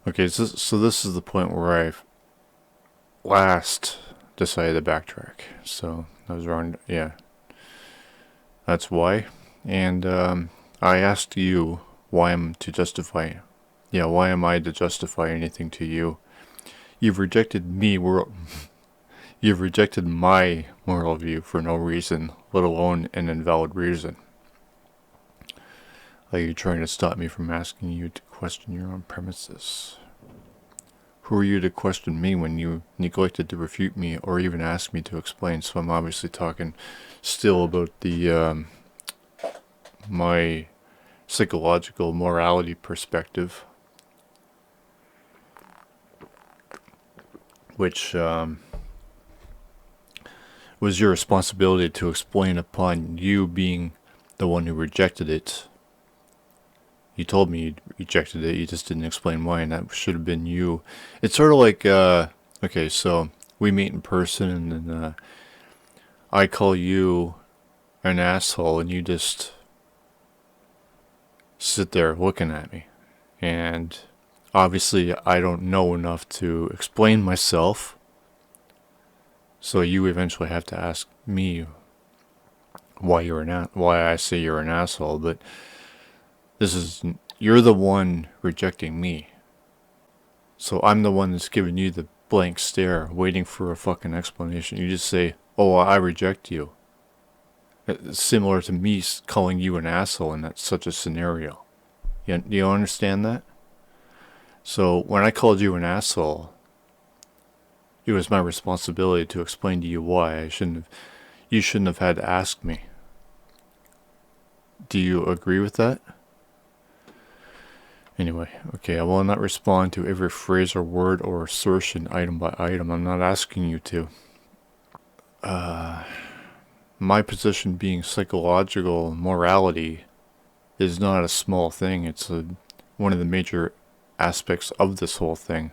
Okay, so this is the point where I last decided to backtrack. So I was wrong. Yeah, that's why. And I asked you why I'm to justify. Yeah, why am I to justify anything to you? You've rejected me. You've rejected my moral view for no reason, let alone an invalid reason. Like you're trying to stop me from asking you to question your own premises. Who are you to question me when you neglected to refute me or even ask me to explain? So I'm obviously talking still about the my psychological morality perspective, which was your responsibility to explain upon you being the one who rejected it. You told me you rejected it, you just didn't explain why, and that should have been you. It's sort of like, okay, so we meet in person, and then I call you an asshole, and you just sit there looking at me. And obviously, I don't know enough to explain myself, so you eventually have to ask me why I say you're an asshole. But this is you're the one rejecting me, so I'm the one that's giving you the blank stare, waiting for a fucking explanation. You just say, "Oh, I reject you." It's similar to me calling you an asshole in that such a scenario. You understand that? So when I called you an asshole, it was my responsibility to explain to you why you shouldn't have had to ask me. Do you agree with that? Anyway, okay, I will not respond to every phrase or word or assertion item by item. I'm not asking you to. My position being psychological morality is not a small thing. It's one of the major aspects of this whole thing.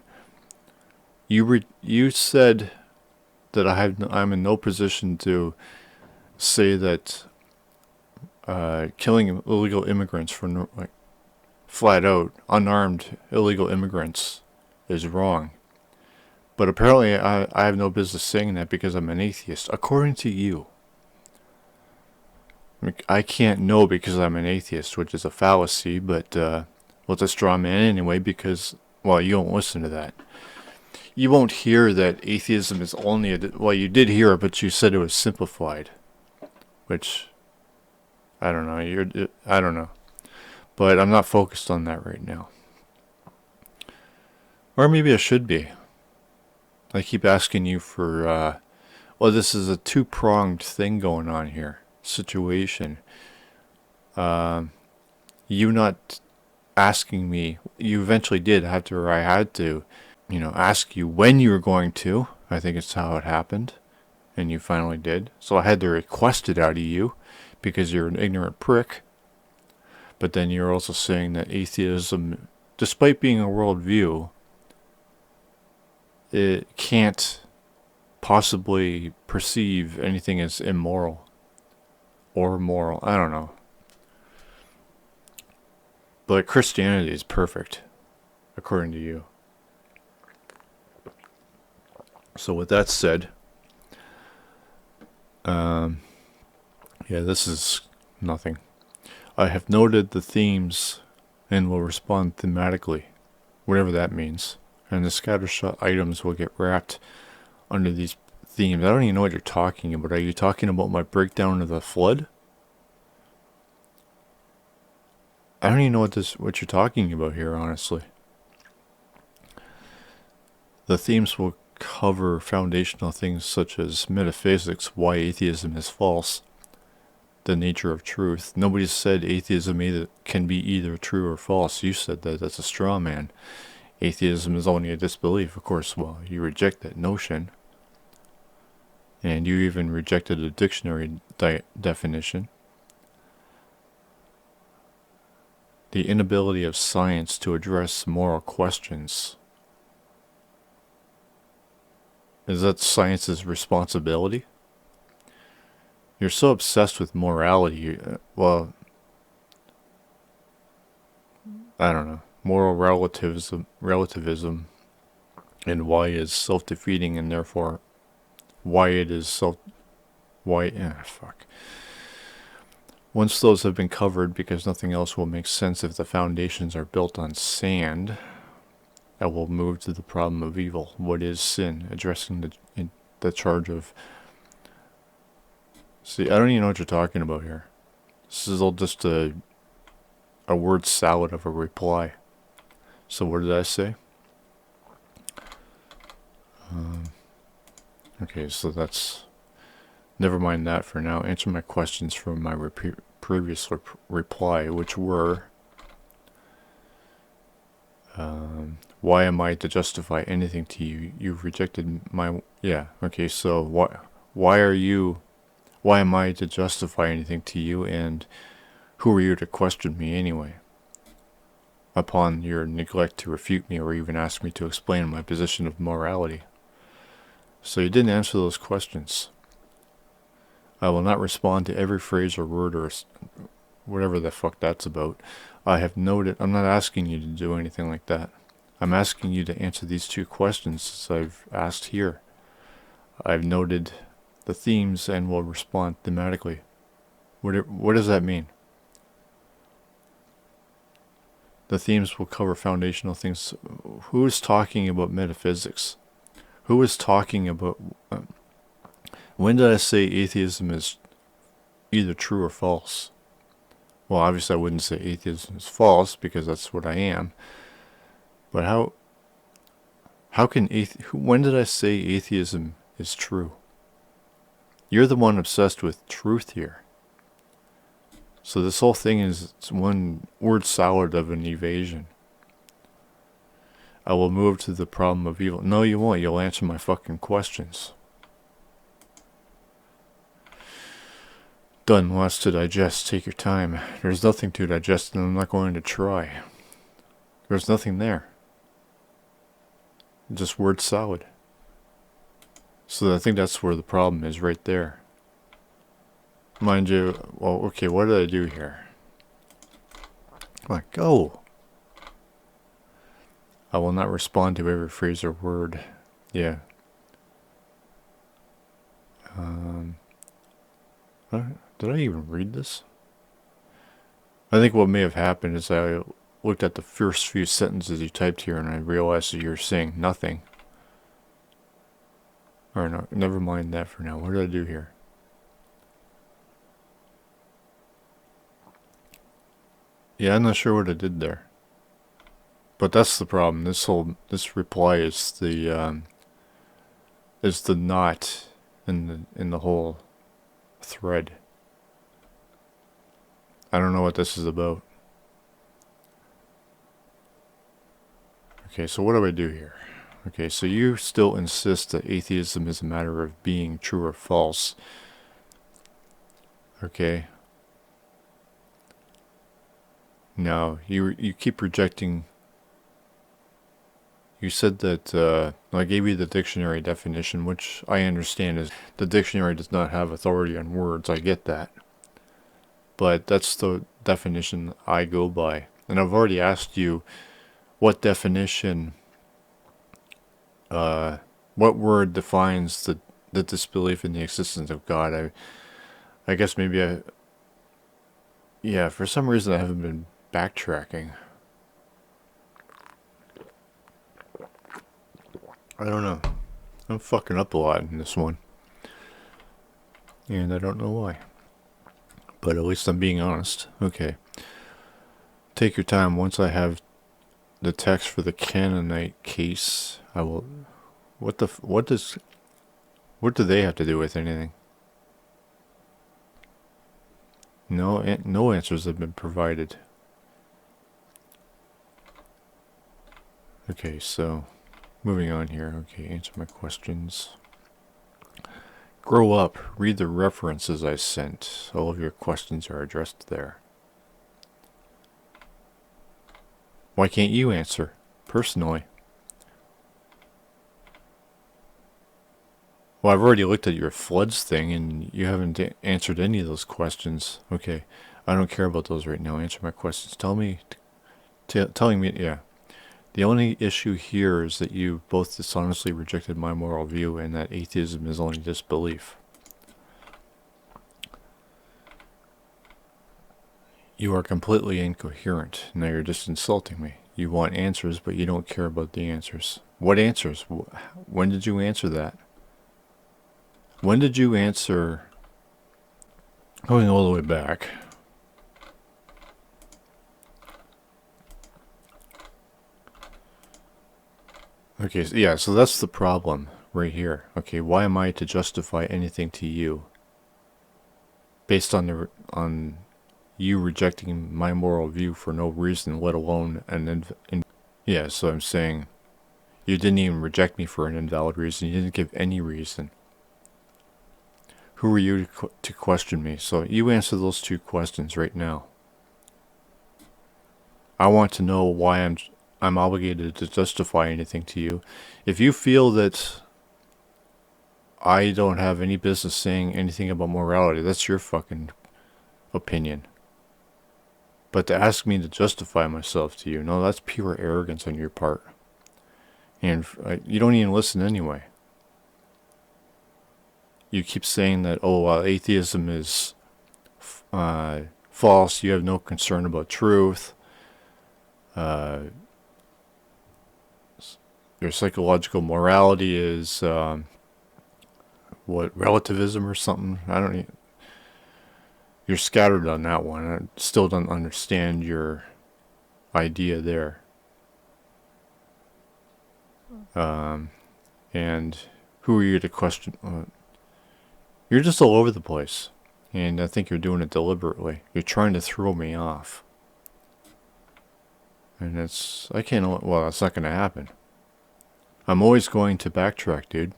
You said that I'm in no position to say that killing illegal immigrants for like flat out unarmed illegal immigrants is wrong. But apparently I have no business saying that because I'm an atheist, according to you. I can't know because I'm an atheist, which is a fallacy, but well, it's a straw man anyway because, well, you don't listen to that. You won't hear that atheism is only well, you did hear it, but you said it was simplified, which I don't know. I don't know, but I'm not focused on that right now. Or maybe I should be. I keep asking you for, well, this is a two-pronged thing going on here. Situation. You not asking me, you eventually did after I had to, ask you when you were going to. I think it's how it happened. And you finally did. So I had to request it out of you because you're an ignorant prick. But then you're also saying that atheism, despite being a worldview, it can't possibly perceive anything as immoral or moral. I don't know. But Christianity is perfect, according to you. So with that said, yeah, this is nothing. I have noted the themes and will respond thematically, whatever that means. And the scattershot items will get wrapped under these themes. I don't even know what you're talking about. Are you talking about my breakdown of the flood? I don't even know what you're talking about here, honestly. The themes will cover foundational things such as metaphysics, why atheism is false, the nature of truth. Nobody said atheism can be either true or false. You said that. That's a straw man. Atheism is only a disbelief. Of course, well, you reject that notion. And you even rejected a dictionary definition. The inability of science to address moral questions. Is that science's responsibility? You're so obsessed with morality. Well, I don't know. moral relativism, and why is self-defeating, and therefore why it is fuck. Once those have been covered, because nothing else will make sense if the foundations are built on sand, I will move to the problem of evil. What is sin? Addressing the charge of... See, I don't even know what you're talking about here. This is all just a word salad of a reply. So what did I say? Okay, so that's... Never mind that for now. Answer my questions from my previous reply, which were... why am I to justify anything to you? You've rejected my... Yeah, okay, so why am I to justify anything to you, and who are you to question me anyway? Upon your neglect to refute me or even ask me to explain my position of morality. So you didn't answer those questions. I will not respond to every phrase or word or whatever the fuck that's about. I have noted... I'm not asking you to do anything like that. I'm asking you to answer these two questions as I've asked here. I've noted the themes and will respond thematically. What does that mean? The themes will cover foundational things. Who is talking about metaphysics? Who is talking about... when did I say atheism is either true or false? Well, obviously I wouldn't say atheism is false, because that's what I am. But how can when did I say atheism is true? You're the one obsessed with truth here. So this whole thing is one word salad of an evasion. I will move to the problem of evil. No, you won't. You'll answer my fucking questions. Done. Lots to digest. Take your time. There's nothing to digest, and I'm not going to try. There's nothing there. Just word salad. So I think that's where the problem is, right there. Mind you, well, okay, what did I do here? Come on, go! I will not respond to every phrase or word. Yeah. Did I even read this? I think what may have happened is I looked at the first few sentences you typed here and I realized that you're saying nothing. Or no, never mind that for now. What did I do here? Yeah, I'm not sure what I did there. But that's the problem. This reply is the knot in the whole thread. I don't know what this is about. Okay, so what do I do here? Okay, so you still insist that atheism is a matter of being true or false. Okay. No, you keep rejecting... You said that, I gave you the dictionary definition, which I understand is the dictionary does not have authority on words. I get that. But that's the definition I go by. And I've already asked you what definition, what word defines the disbelief in the existence of God. I guess maybe yeah, for some reason I haven't been backtracking. I don't know. I'm fucking up a lot in this one. And I don't know why. But at least I'm being honest. Okay. Take your time. Once I have the text for the Canaanite case, I will... What do they have to do with anything? No answers have been provided. Okay, so... Moving on here. Okay, answer my questions. Grow up. Read the references I sent. All of your questions are addressed there. Why can't you answer? Personally. Well, I've already looked at your floods thing, and you haven't answered any of those questions. Okay, I don't care about those right now. Answer my questions. Tell me telling me, yeah. The only issue here is that you both dishonestly rejected my moral view and that atheism is only disbelief. You are completely incoherent. Now you're just insulting me. You want answers, but you don't care about the answers. What answers? When did you answer that? When did you answer? Going all the way back. Okay, so yeah, so that's the problem right here. Okay, why am I to justify anything to you based on you rejecting my moral view for no reason, let alone yeah, so I'm saying you didn't even reject me for an invalid reason. You didn't give any reason. Who are you to question me? So you answer those two questions right now. I want to know why I'm obligated to justify anything to you. If you feel that I don't have any business saying anything about morality, that's your fucking opinion. But to ask me to justify myself to you, no, that's pure arrogance on your part. And you don't even listen anyway. You keep saying that, atheism is false, you have no concern about truth. Your psychological morality is, relativism or something? I don't even... You're scattered on that one. I still don't understand your idea there. And who are you to question? You're just all over the place. And I think you're doing it deliberately. You're trying to throw me off. And that's not going to happen. I'm always going to backtrack, dude.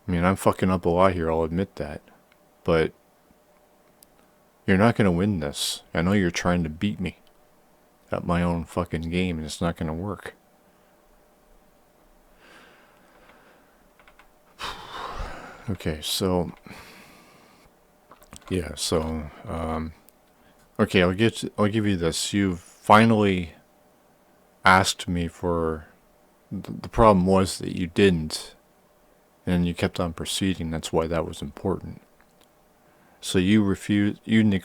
I mean, I'm fucking up a lot here, I'll admit that. But you're not going to win this. I know you're trying to beat me at my own fucking game, and it's not going to work. Okay, so... Yeah, so... okay, I'll give you this. You've finally asked me for... The problem was that you didn't. And you kept on proceeding. That's why that was important. So you refused. You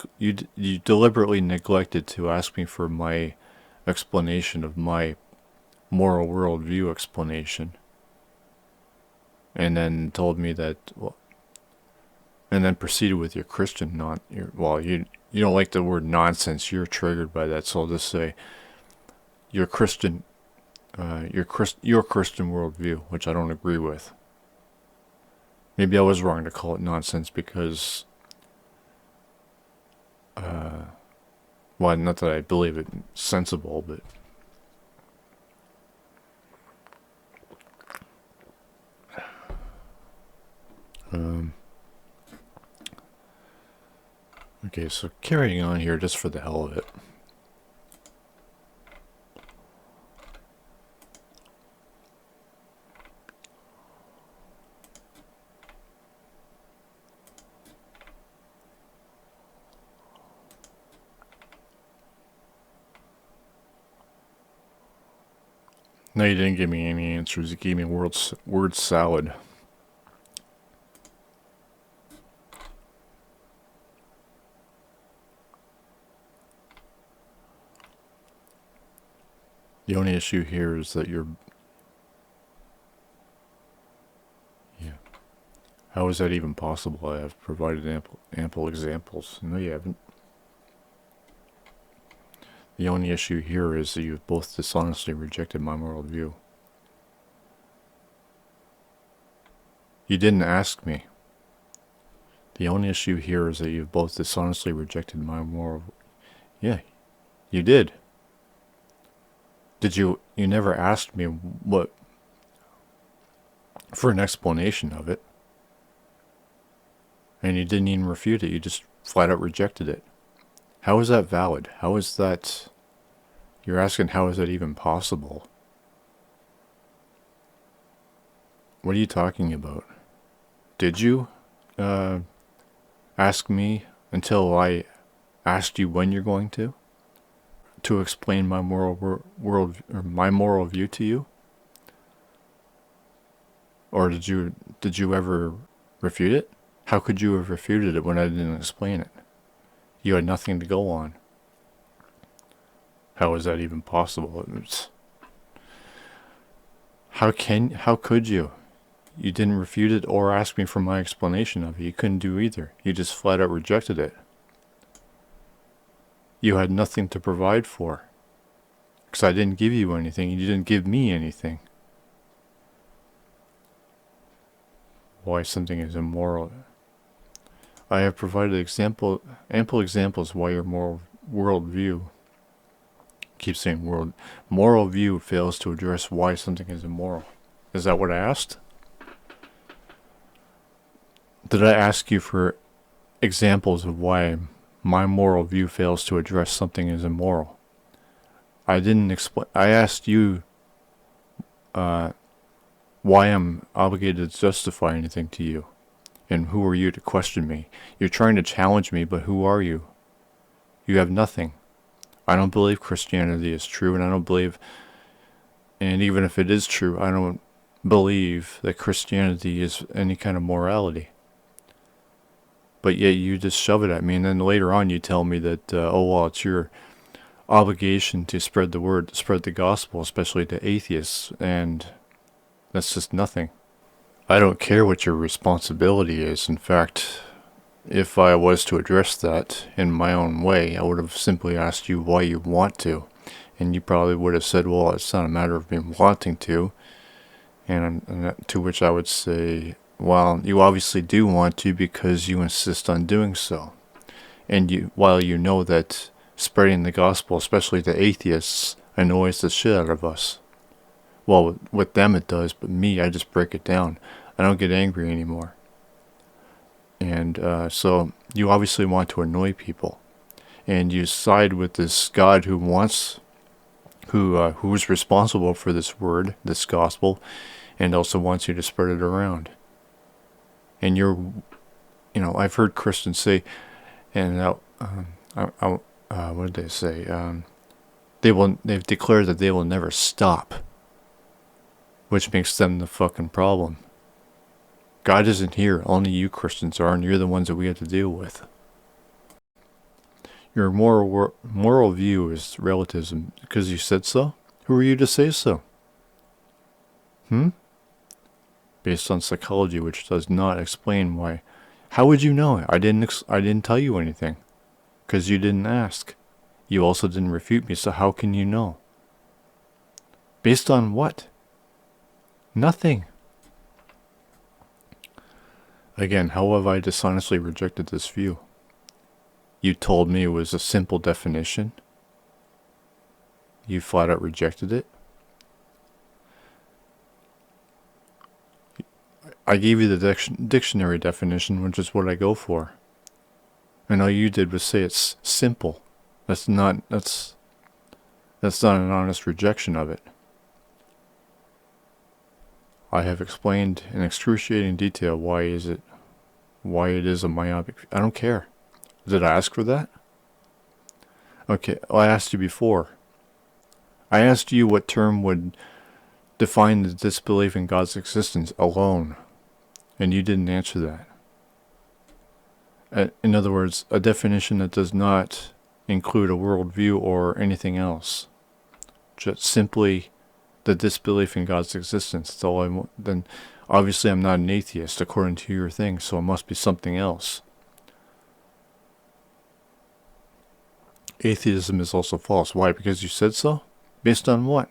deliberately neglected to ask me for my explanation of my moral worldview explanation, and then told me that. And then proceeded with your Christian you don't like the word nonsense. You're triggered by that, so I'll just say your Christian worldview, which I don't agree with. Maybe I was wrong to call it nonsense because, not that I believe it's sensible, but okay, so carrying on here just for the hell of it. No, you didn't give me any answers. You gave me word salad. The only issue here is that you're... Yeah. How is that even possible? I have provided ample examples. No, you haven't. The only issue here is that you've both dishonestly rejected my moral view. You didn't ask me. The only issue here is that you've both dishonestly rejected my moral... Yeah, you did. Did you... You never asked me what... for an explanation of it. And you didn't even refute it. You just flat out rejected it. How is that valid? How is that... You're asking how is that even possible? What are you talking about? Did you ask me until I asked you when you're going to explain my world or my moral view to you? Or did you ever refute it? How could you have refuted it when I didn't explain it? You had nothing to go on. How is that even possible? How could you? You didn't refute it or ask me for my explanation of it. You couldn't do either. You just flat out rejected it. You had nothing to provide for. Because I didn't give you anything. You didn't give me anything. Why something is immoral. I have provided ample examples why your worldview, keep saying moral view fails to address why something is immoral. Is that what I asked? Did I ask you for examples of why my moral view fails to address something as immoral? I didn't explain. I asked you why I'm obligated to justify anything to you. And who are you to question me? You're trying to challenge me, but who are you? You have nothing. I don't believe Christianity is true, and I don't believe, and even if it is true, I don't believe that Christianity is any kind of morality. But yet you just shove it at me, and then later on you tell me that, it's your obligation to spread the word, spread the gospel, especially to atheists, and that's just nothing. I don't care what your responsibility is. In fact, if I was to address that in my own way, I would have simply asked you why you want to. And you probably would have said, well, it's not a matter of me wanting to. And to which I would say, well, you obviously do want to because you insist on doing so. And while you know that spreading the gospel, especially to atheists, annoys the shit out of us. Well, with them it does, but me, I just break it down. I don't get angry anymore. And so you obviously want to annoy people. And you side with this God who's responsible for this word, this gospel, and also wants you to spread it around. And I've heard Christians say, and what did they say? They've declared that they will never stop, which makes them the fucking problem. God isn't here. Only you Christians are, and you're the ones that we have to deal with. Your moral view is relativism because you said so? Who are you to say so? Based on psychology, which does not explain why. How would you know it? I didn't tell you anything. Because you didn't ask. You also didn't refute me, so how can you know? Based on what? Nothing. Again, how have I dishonestly rejected this view? You told me it was a simple definition. You flat out rejected it. I gave you the dictionary definition, which is what I go for. And all you did was say it's simple. That's not an honest rejection of it. I have explained in excruciating detail why it is a myopic. I don't care. Did I ask for that? Okay, well, I asked you before. I asked you what term would define the disbelief in God's existence alone, and you didn't answer that. In other words, a definition that does not include a worldview or anything else. Just simply the disbelief in God's existence. That's all I want. Then obviously I'm not an atheist according to your thing, so it must be something else. Atheism is also false. Why? Because you said so? Based on what?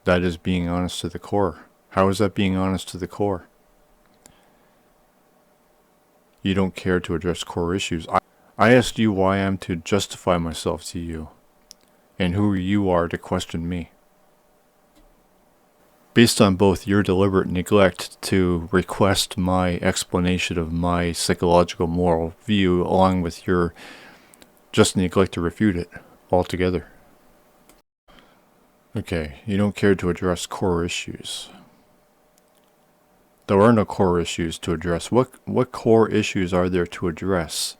That is being honest to the core. How is that being honest to the core? You don't care to address core issues. I asked you why I'm to justify myself to you, and who you are to question me. Based on both your deliberate neglect to request my explanation of my psychological moral view, along with your just neglect to refute it altogether. Okay, you don't care to address core issues. There are no core issues to address. What core issues are there to address?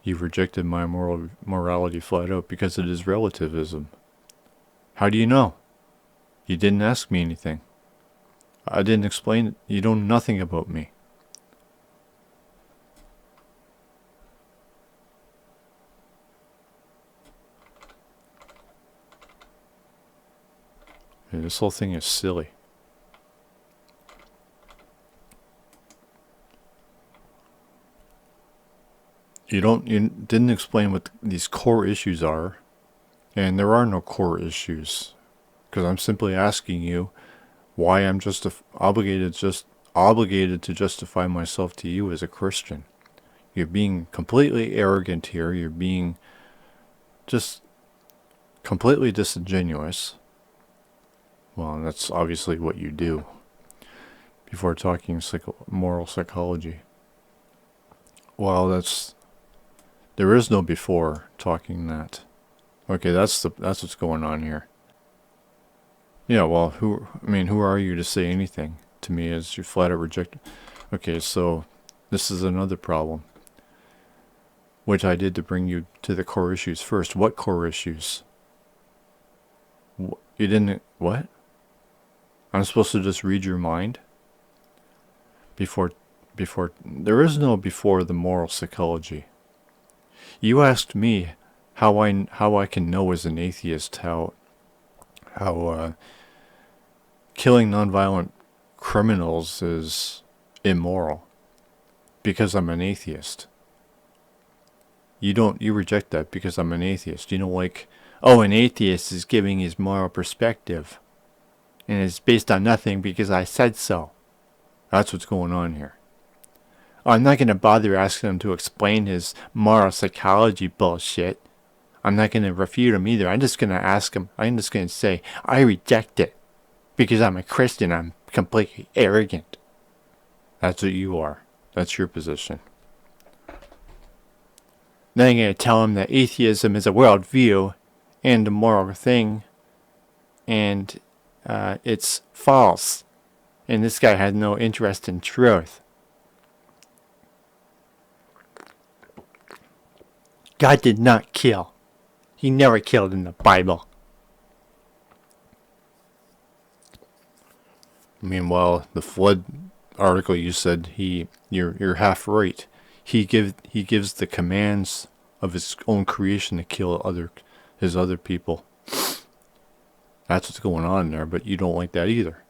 You've rejected my morality flat out because it is relativism. How do you know? You didn't ask me anything. I didn't explain it. You know nothing about me. Yeah, this whole thing is silly. You didn't explain what these core issues are, and there are no core issues, because I'm simply asking you why I'm obligated to justify myself to you as a Christian. You're being completely arrogant here. You're being just completely disingenuous. Well, that's obviously what you do before talking moral psychology. Well, there is no before talking that. Okay, that's what's going on here. Yeah, well, who are you to say anything to me as you flat out reject? Okay, so this is another problem, which I did to bring you to the core issues first. What core issues? You didn't, what? I'm supposed to just read your mind? Before, there is no before the moral psychology. You asked me how I can know as an atheist how killing nonviolent criminals is immoral because I'm an atheist. You reject that because I'm an atheist. You don't like, oh, an atheist is giving his moral perspective and it's based on nothing because I said so. That's what's going on here. I'm not going to bother asking him to explain his moral psychology bullshit. I'm not going to refute him either. I'm just going to ask him. I'm just going to say, I reject it. Because I'm a Christian, I'm completely arrogant. That's what you are. That's your position. Then I'm going to tell him that atheism is a worldview and a moral thing. And it's false. And this guy has no interest in truth. God did not kill. He never killed in the Bible. Meanwhile, the flood article you said you're half right. He gives the commands of his own creation to kill his other people. That's what's going on there, but you don't like that either.